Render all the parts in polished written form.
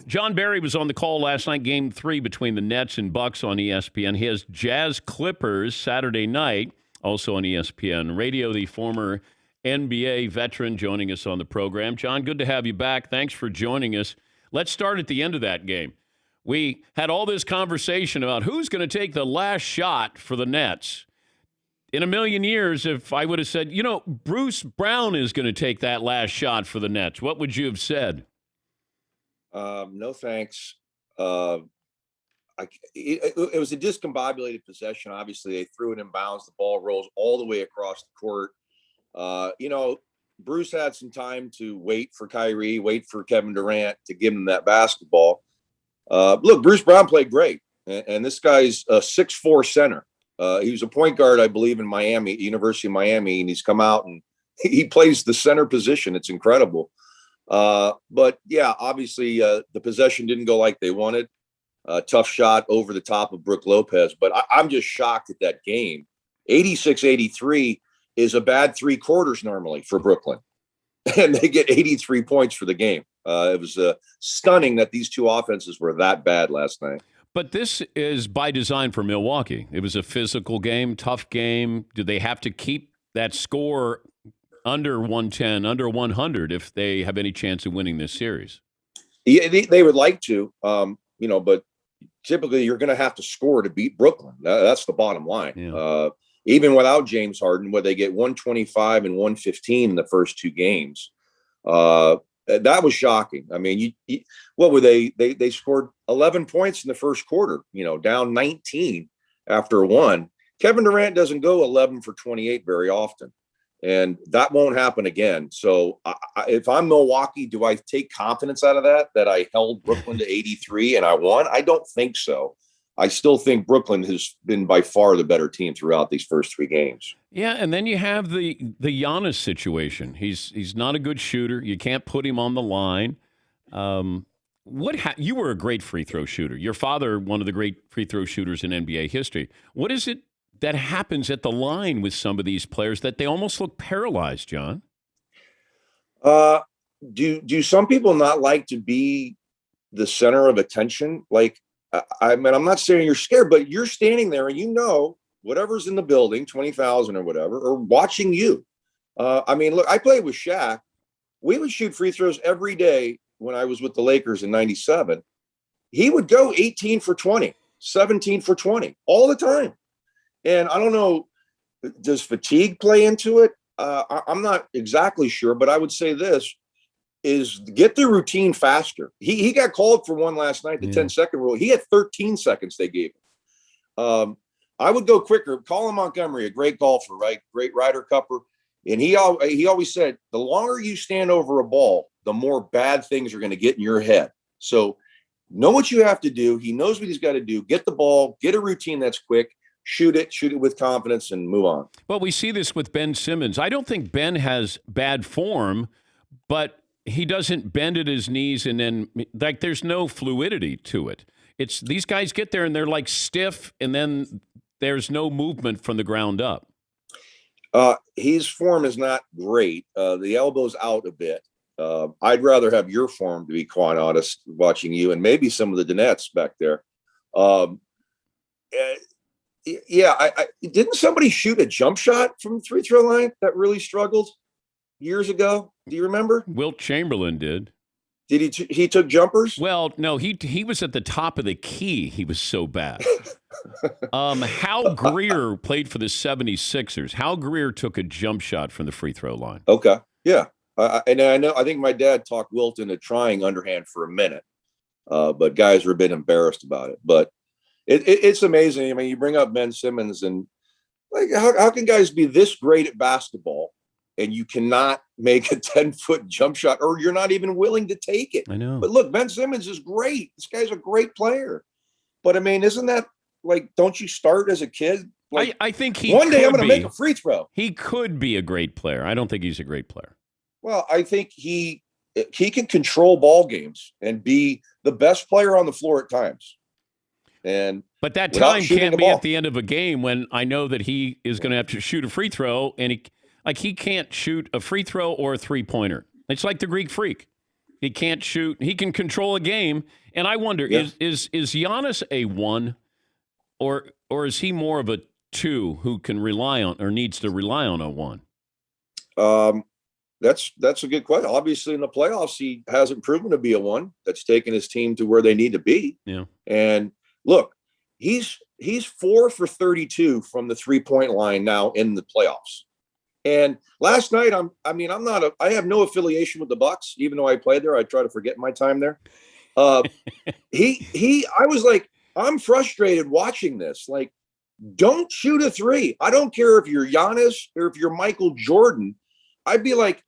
John Barry was on the call last night, Game 3 between the Nets and Bucks on ESPN. He has Jazz Clippers Saturday night, also on ESPN Radio. The former NBA veteran joining us on the program. John, good to have you back. Thanks for joining us. Let's start at the end of that game. We had all this conversation about who's going to take the last shot for the Nets. In a million years, if I would have said, Bruce Brown is going to take that last shot for the Nets, what would you have said? No, thanks. It was a discombobulated possession. Obviously, they threw it in bounds. The ball rolls all the way across the court. Bruce had some time to wait for Kyrie, wait for Kevin Durant to give him that basketball. Look, Bruce Brown played great. And this guy's a 6'4" center. He was a point guard, I believe, in Miami, University of Miami, and he's come out and he plays the center position. It's incredible. But yeah, obviously the possession didn't go like they wanted. Tough shot over the top of Brook Lopez. But I'm just shocked at that game. 86-83 is a bad 3 quarters normally for Brooklyn. And they get 83 points for the game. It was stunning that these two offenses were that bad last night. But this is by design for Milwaukee. It was a physical game, tough game. Do they have to keep that score under 110, under 100 if they have any chance of winning this series? Yeah, they would like to, but typically you're going to have to score to beat Brooklyn. That's the bottom line. Yeah. Even without James Harden, where they get 125 and 115 in the first 2 games. That was shocking. I mean, what were they? They scored 11 points in the first quarter, down 19 after 1. Kevin Durant doesn't go 11 for 28 very often, and that won't happen again. So if I'm Milwaukee, do I take confidence out of that I held Brooklyn to 83 and I won? I don't think so. I still think Brooklyn has been by far the better team throughout these first 3 games. Yeah, and then you have the Giannis situation. He's not a good shooter. You can't put him on the line. You were a great free throw shooter. Your father, one of the great free throw shooters in NBA history. What is it that happens at the line with some of these players that they almost look paralyzed, John? Do some people not like to be the center of attention? Like, I mean, I'm not saying you're scared, but you're standing there and whatever's in the building, 20,000 or whatever, are watching you. I mean, look, I played with Shaq. We would shoot free throws every day when I was with the Lakers in 97. He would go 18 for 20, 17 for 20 all the time. And I don't know, does fatigue play into it? I'm not exactly sure, but I would say this is get the routine faster. He got called for one last night, the 10-second rule. He had 13 seconds they gave him. I would go quicker. Colin Montgomery, a great golfer, right? Great Ryder Cupper. And he always said, the longer you stand over a ball, the more bad things are going to get in your head. So know what you have to do. He knows what he's got to do. Get the ball, get a routine that's quick, shoot it with confidence, and move on. Well, we see this with Ben Simmons. I don't think Ben has bad form, but he doesn't bend at his knees and then, like, there's no fluidity to it. It's these guys get there and they're like stiff, and then there's no movement from the ground up. His form is not great. The elbow's out a bit. I'd rather have your form, to be quite honest, watching you and maybe some of the Dinettes back there. Didn't somebody shoot a jump shot from the free throw line that really struggled years ago? Do you remember? Wilt Chamberlain did. Did he took jumpers? Well, no, he was at the top of the key. He was so bad. Hal Greer played for the 76ers. Hal Greer took a jump shot from the free throw line. Okay. Yeah. I think my dad talked Wilt into trying underhand for a minute. But guys were a bit embarrassed about it. But it's amazing. I mean, you bring up Ben Simmons, and like, how can guys be this great at basketball and you cannot make a 10-foot jump shot, or you're not even willing to take it? I know. But look, Ben Simmons is great. This guy's a great player. But I mean, isn't that like, don't you start as a kid? Like, I think one day I'm going to make a free throw. He could be a great player. I don't think he's a great player. Well, I think he can control ball games and be the best player on the floor at times. But that time can't be at the end of a game when I know that he is going to have to shoot a free throw, and he can't shoot a free throw or a three-pointer. It's like the Greek Freak. He can't shoot. He can control a game. And I wonder, is Giannis a 1 or is he more of a 2 who can rely on or needs to rely on a 1? That's a good question. Obviously, in the playoffs, he hasn't proven to be a 1 that's taken his team to where they need to be. Yeah. And look, he's 4 for 32 from the 3-point line now in the playoffs. And last night, I have no affiliation with the Bucks, even though I played there. I try to forget my time there. I was like, I'm frustrated watching this. Like, don't shoot a 3. I don't care if you're Giannis or if you're Michael Jordan. I'd be like,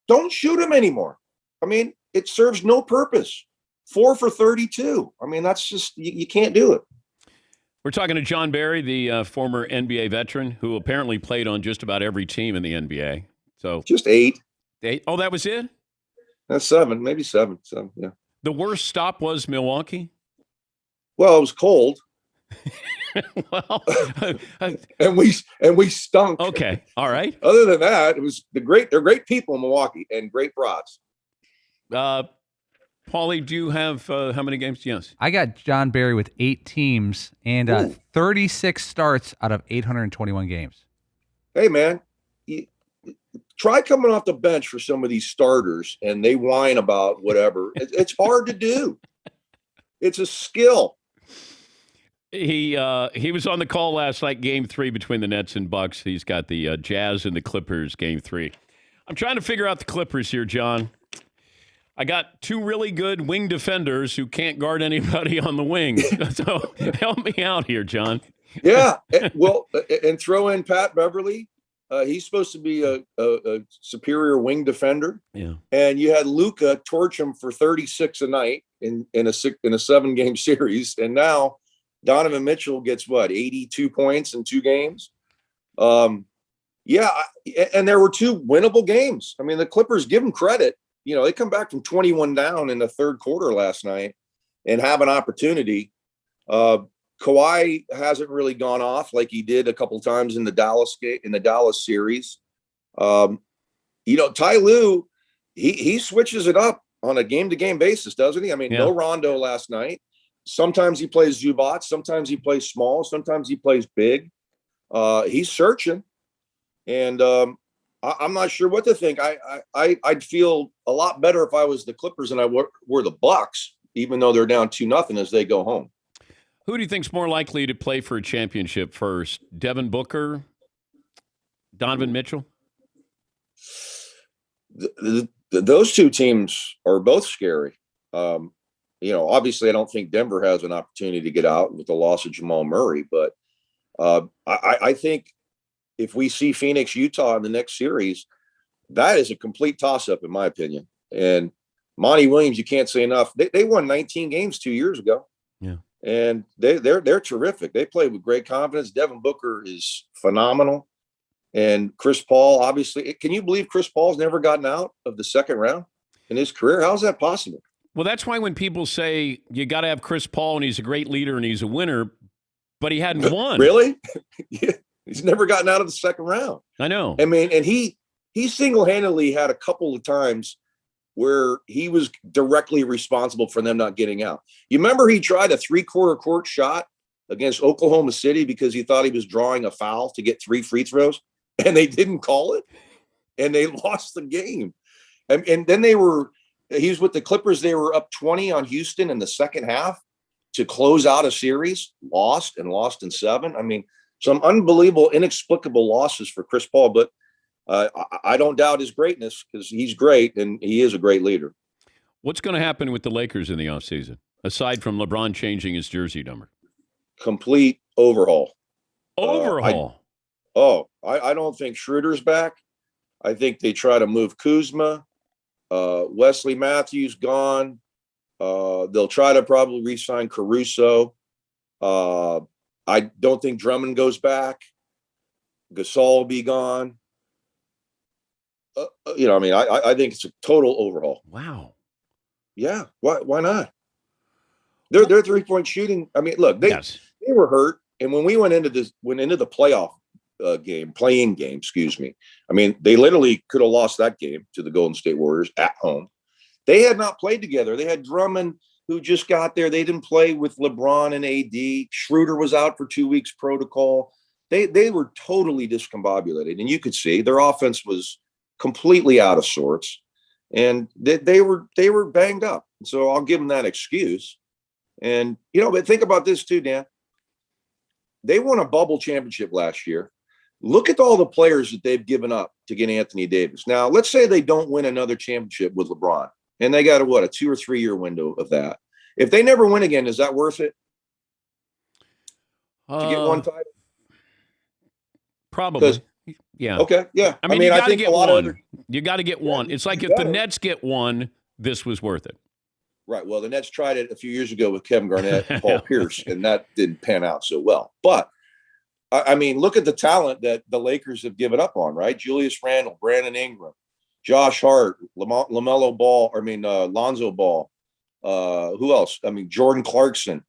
don't shoot him anymore. I mean, it serves no purpose. 4 for 32. I mean, that's just, you can't do it. We're talking to John Barry, the former NBA veteran who apparently played on just about every team in the NBA. So just 8. 8? Oh, that was it? That's 7, maybe 7. So, yeah. The worst stop was Milwaukee? Well, it was cold. Well, and we stunk. Okay, all right. Other than that, it was they're great people in Milwaukee and great prods. Paulie, do you have how many games? Yes. I got John Barry with 8 teams and 36 starts out of 821 games. Hey, man, try coming off the bench for some of these starters, and they whine about whatever. It's hard to do. It's a skill. He was on the call last night, Game 3 between the Nets and Bucks. He's got the Jazz and the Clippers, Game 3. I'm trying to figure out the Clippers here, John. I got 2 really good wing defenders who can't guard anybody on the wing. So help me out here, John. Yeah, well, and throw in Pat Beverly. He's supposed to be a superior wing defender. Yeah. And you had Luka torch him for 36 a night in a 7-game series, and now Donovan Mitchell gets 82 points in 2 games. Yeah, and there were 2 winnable games. I mean, the Clippers, give them credit. You know, they come back from 21 down in the third quarter last night and have an opportunity. Kawhi hasn't really gone off like he did a couple times in the Dallas series. Ty Lue, he switches it up on a game-to-game basis, doesn't he? I mean, no Rondo last night. Sometimes he plays Zubac, sometimes he plays small, sometimes he plays big. He's searching, and I'm not sure what to think. I'd feel a lot better if I was the Clippers and I were the Bucks, even though they're down 2-0 as they go home. Who do you think's more likely to play for a championship first? Devin Booker, Donovan Mitchell? Those 2 teams are both scary. Obviously I don't think Denver has an opportunity to get out with the loss of Jamal Murray, but I think if we see Phoenix, Utah in the next series, that is a complete toss-up in my opinion. And Monty Williams, you can't say enough. They won 19 games 2 years ago. Yeah. And they're terrific. They play with great confidence. Devin Booker is phenomenal. And Chris Paul, obviously, can you believe Chris Paul's never gotten out of the second round in his career? How's that possible? Well, that's why when people say you got to have Chris Paul and he's a great leader and he's a winner, but he hadn't won. Really? Yeah. He's never gotten out of the second round. I know. I mean, and he single-handedly had a couple of times where he was directly responsible for them not getting out. You remember he tried a 3-quarter court shot against Oklahoma City because he thought he was drawing a foul to get 3 free throws, and they didn't call it, and they lost the game. And then he was with the Clippers. They were up 20 on Houston in the second half to close out a series, lost in 7. I mean, some unbelievable, inexplicable losses for Chris Paul, but I don't doubt his greatness because he's great and he is a great leader. What's going to happen with the Lakers in the offseason, aside from LeBron changing his jersey number? Complete overhaul. Overhaul? I don't think Schroeder's back. I think they try to move Kuzma. Wesley Matthews gone. They'll try to probably re-sign Caruso. I don't think Drummond goes back. Gasol will be gone. I think it's a total overhaul. Wow. Yeah. Why not? Their 3-point shooting. I mean, look, they were hurt, and when we went into the playoff playing game. Excuse me. I mean, they literally could have lost that game to the Golden State Warriors at home. They had not played together. They had Drummond, who just got there. They didn't play with LeBron and AD. Schroeder was out for 2 weeks protocol. They were totally discombobulated, and you could see their offense was completely out of sorts, and they were banged up. So I'll give them that excuse. And but think about this too, Dan. They won a bubble championship last year. Look at all the players that they've given up to get Anthony Davis. Now, let's say they don't win another championship with LeBron, and they got a 2 or 3 year window of that. If they never win again, is that worth it to get one title? Probably. Yeah. Okay. Yeah. I mean, you got to get one. You got to get Yeah, one. It's like if the Nets get one, this was worth it. Right. Well, the Nets tried it a few years ago with Kevin Garnett and Paul Pierce, and that didn't pan out so well. But I mean, look at the talent that the Lakers have given up on, right? Julius Randle, Brandon Ingram, Josh Hart, LaMelo Ball, Lonzo Ball. Who else? I mean, Jordan Clarkson.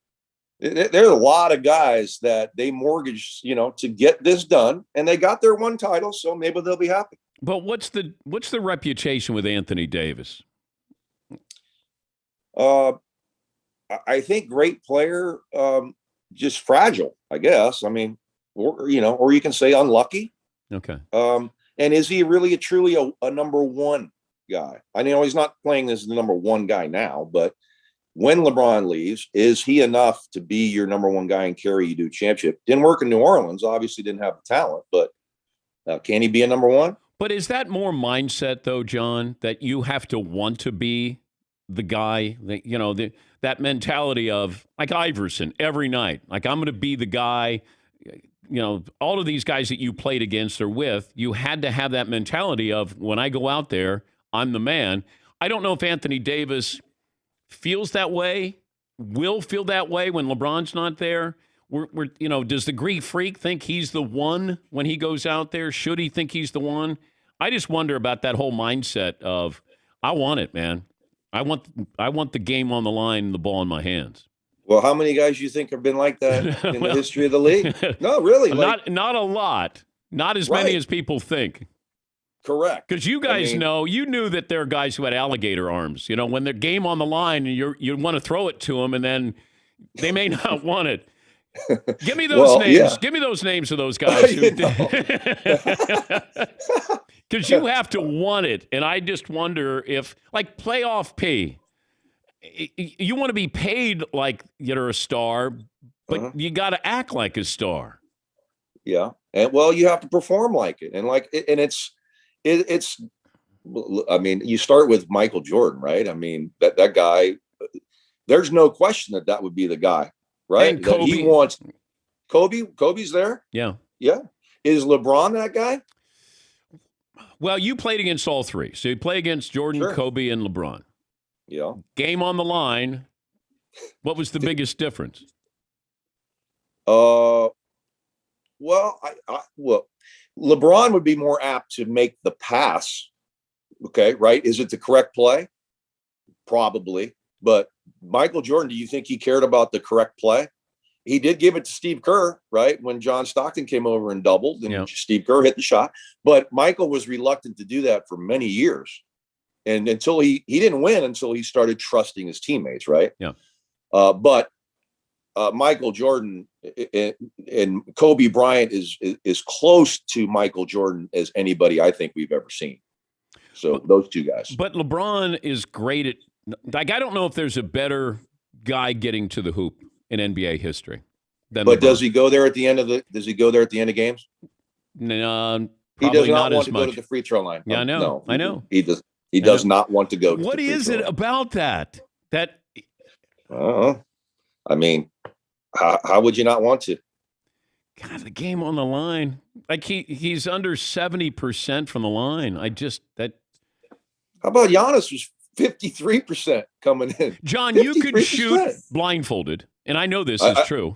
There are a lot of guys that they mortgaged, to get this done, and they got their one title, so maybe they'll be happy. But what's the reputation with Anthony Davis? I think great player, just fragile, I guess. I mean, or you can say unlucky. Okay. And is he really truly a number one guy? I know he's not playing as the number one guy now, but when LeBron leaves, is he enough to be your number one guy and carry you to a championship? Didn't work in New Orleans. Obviously didn't have the talent, but can he be a number one? But is that more mindset, though, John, that you have to want to be the guy, that, that mentality of, like Iverson, every night, like I'm going to be the guy, all of these guys that you played against or with, you had to have that mentality of, when I go out there, I'm the man. I don't know if Anthony Davis feels that way, will feel that way when LeBron's not there. Does the Greek freak think he's the one when he goes out there? Should he think he's the one? I just wonder about that whole mindset of, I want it, man. I want the game on the line and the ball in my hands. Well, how many guys you think have been like that in the history of the league? No, really. Not a lot. Not as many as people think. Correct. Because you guys you knew that there are guys who had alligator arms. When their game on the line and you want to throw it to them, and then they may not want it. Give me those names. Yeah. Give me those names of those guys. Because you have to want it. And I just wonder if, like playoff P, you want to be paid like you're a star, but you got to act like a star. Yeah. And you have to perform like it. And it's, I mean, you start with Michael Jordan, right? I mean, that guy, there's no question that would be the guy, right? And Kobe. That he wants Kobe's there. Yeah. Yeah. Is LeBron that guy? Well, you played against all three. So you play against Jordan, sure. Kobe, and LeBron. Yeah. Game on the line. What was the biggest difference? Well, LeBron would be more apt to make the pass. Okay, right? Is it the correct play? Probably. But Michael Jordan, do you think he cared about the correct play? He did give it to Steve Kerr, right? When John Stockton came over and doubled, and Steve Kerr hit the shot. But Michael was reluctant to do that for many years. And until he didn't win until he started trusting his teammates, right? Yeah. But Michael Jordan and Kobe Bryant is close to Michael Jordan as anybody I think we've ever seen. So those two guys. But LeBron is great at, like, I don't know if there's a better guy getting to the hoop in NBA history than But LeBron. Does he go there at the end of games? No, he does not not want as to much. go to the free throw line. Yeah, I know. No, I know. He does not want to go to What the free is throw it line. about that? I mean, how would you not want to? God, the game on the line. Like he's under 70% from the line. How about Giannis was 53% coming in? John, you could shoot blindfolded, and I know this is true.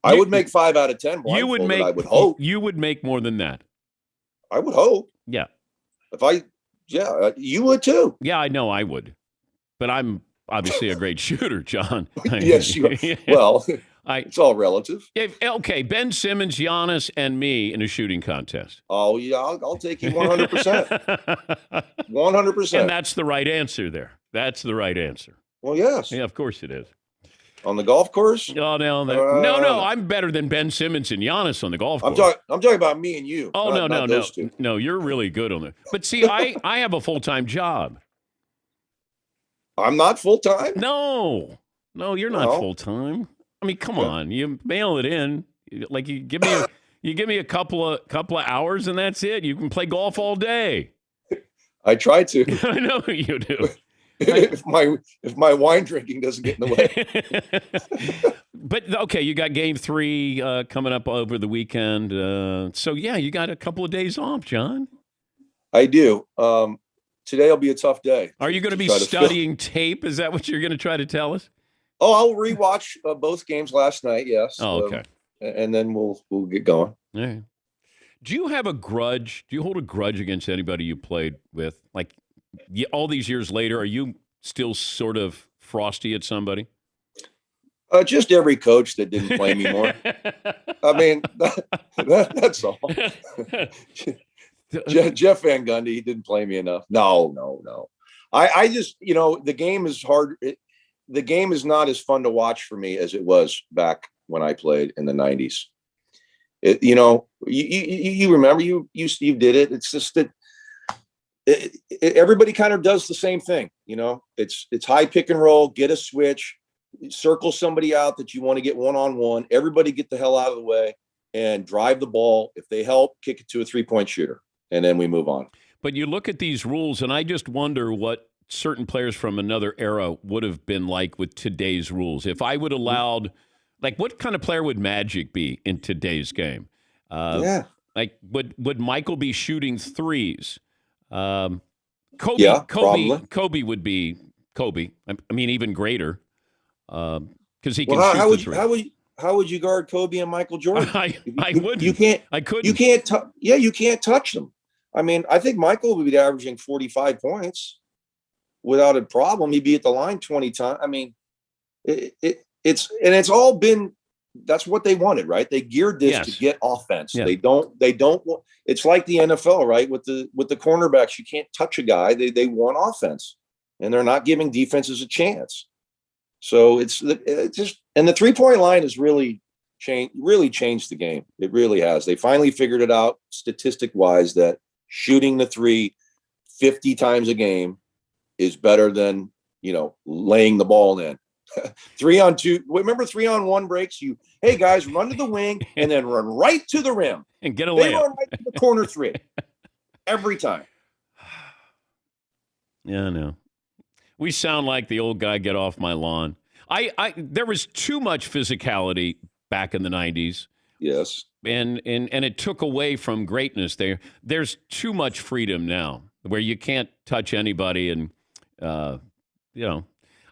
I would make 5 out of 10 blindfolded. I would hope. You would make more than that. I would hope. Yeah. You would too. Yeah, I know I would. But I'm obviously a great shooter, John. Yes, you are. Well, It's all relative. Okay, Ben Simmons, Giannis, and me in a shooting contest. Oh, yeah, I'll take you 100%. 100%. And that's the right answer there. That's the right answer. Well, yes. Yeah, of course it is. On the golf course? Oh, no. I'm better than Ben Simmons and Giannis on the golf course. I'm talking about me and you. Oh, not those two. No, you're really good on it. But see, I have a full-time job. I'm not full-time? No, you're not full-time. I mean, come on. You mail it in. Like you give me a couple of hours and that's it. You can play golf all day. I try to. I know you do. if my wine drinking doesn't get in the way. But okay, you got game 3 coming up over the weekend. So yeah, you got a couple of days off, John. I do. Today will be a tough day. Are you going to be studying tape? Is that what you're going to try to tell us? Oh, I'll rewatch both games last night. Yes. Oh, okay. And then we'll get going. All right. Do you have a grudge? Do you hold a grudge against anybody you played with? Like all these years later, are you still sort of frosty at somebody? Just every coach that didn't play me more. I mean, that's all. Jeff Van Gundy, he didn't play me enough. No. I just, the game is hard. The game is not as fun to watch for me as it was back when I played in the 90s. You remember you did it. It's just that everybody kind of does the same thing. It's high pick and roll, get a switch, circle somebody out that you want to get one-on-one. Everybody get the hell out of the way and drive the ball. If they help, kick it to a 3-point shooter, and then we move on. But you look at these rules, and I just wonder what certain players from another era would have been like with today's rules. If I would allowed, like, what kind of player would Magic be in today's game? Like, would Michael be shooting threes? Kobe would be Kobe. I mean, even greater, because he can shoot the three. How would you guard Kobe and Michael Jordan? I wouldn't. You can't. I couldn't. You can't. You can't touch them. I mean, I think Michael would be averaging 45 points without a problem. He'd be at the line 20 times. I mean, it's all been. That's what they wanted, right? They geared this to get offense. Yeah. They don't want. It's like the NFL, right? With the cornerbacks, you can't touch a guy. They want offense, and they're not giving defenses a chance. So it's just, and the 3-point line has really changed the game. It really has. They finally figured it out statistic wise that shooting the 3 50 times a game is better than, laying the ball in. 3-on-2. Remember 3-on-1 breaks? Hey guys, run to the wing and then run right to the rim and get a layup. They run right to the corner 3 every time. Yeah, I know. We sound like the old guy, get off my lawn. There was too much physicality back in the 90s. Yes. And it took away from greatness there. There's too much freedom now where you can't touch anybody. And,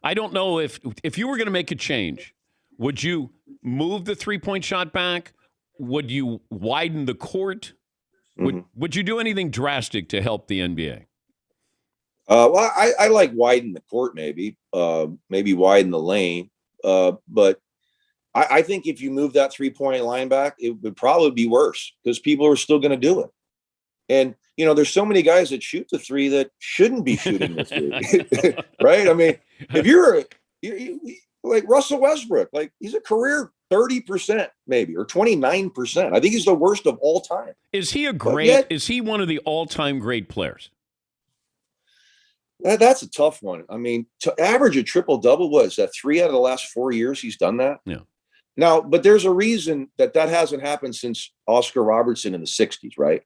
I don't know if you were going to make a change, would you move the 3-point shot back? Would you widen the court? Would you do anything drastic to help the NBA? Well, I like widen the court, maybe widen the lane. But I think if you move that 3-point line back, it would probably be worse because people are still going to do it. And, there's so many guys that shoot the 3 that shouldn't be shooting the 3, right? I mean, if you're like Russell Westbrook, like he's a career 30% maybe, or 29%. I think he's the worst of all time. Is he is he one of the all-time great players? That's a tough one. I mean, to average a triple-double, what is that, 3 out of the last 4 years he's done that? Yeah. Now, but there's a reason that hasn't happened since Oscar Robertson in the 60s, right?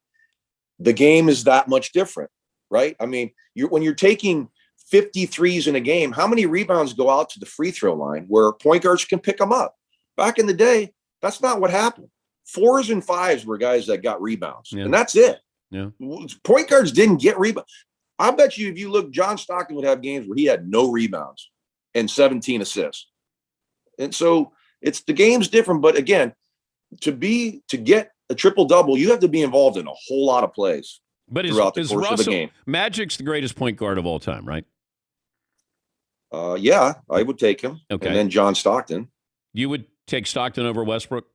The game is that much different, right? I mean, when you're taking 53s in a game, how many rebounds go out to the free throw line where point guards can pick them up? Back in the day, that's not what happened. 4s and 5s were guys that got rebounds, and that's it. Yeah. Point guards didn't get rebounds. I bet you if you look, John Stockton would have games where he had no rebounds and 17 assists. And so the game's different. But again, to get a triple-double, you have to be involved in a whole lot of plays throughout the course of the game. Magic's the greatest point guard of all time, right? Yeah, I would take him. Okay. And then John Stockton. You would Take Stockton over Westbrook?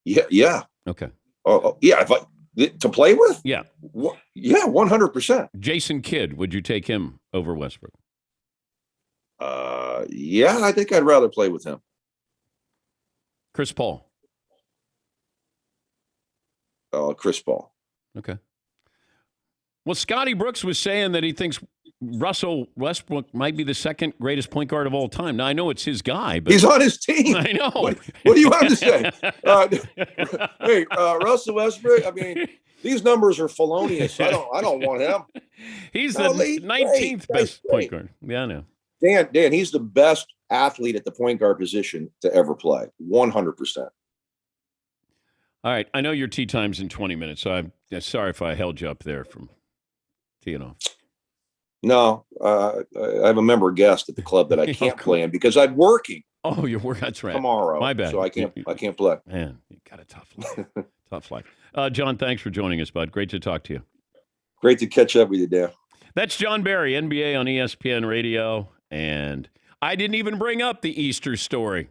Yeah. Okay. Yeah. To play with? Yeah. Yeah, 100%. Jason Kidd, would you take him over Westbrook? Yeah, I think I'd rather play with him. Chris Paul? Chris Paul. Okay. Well, Scotty Brooks was saying that he thinks Russell Westbrook might be the second greatest point guard of all time. Now, I know it's his guy, but he's on his team. I know. What do you have to say? Hey, Russell Westbrook, I mean, these numbers are felonious. I don't want him. He's the 19th best point guard. Yeah, I know. Dan, he's the best athlete at the point guard position to ever play. 100%. All right. I know your tea time's in 20 minutes, so I'm sorry if I held you up there from teeing off. No, I have a member guest at the club that I can't play in because I'm working. Oh, you're working. That's right. Tomorrow. My bad. So I can't play. Man, you got a tough life. Tough life. John, thanks for joining us, bud. Great to talk to you. Great to catch up with you, Dan. That's John Barry, NBA on ESPN Radio. And I didn't even bring up the Easter story.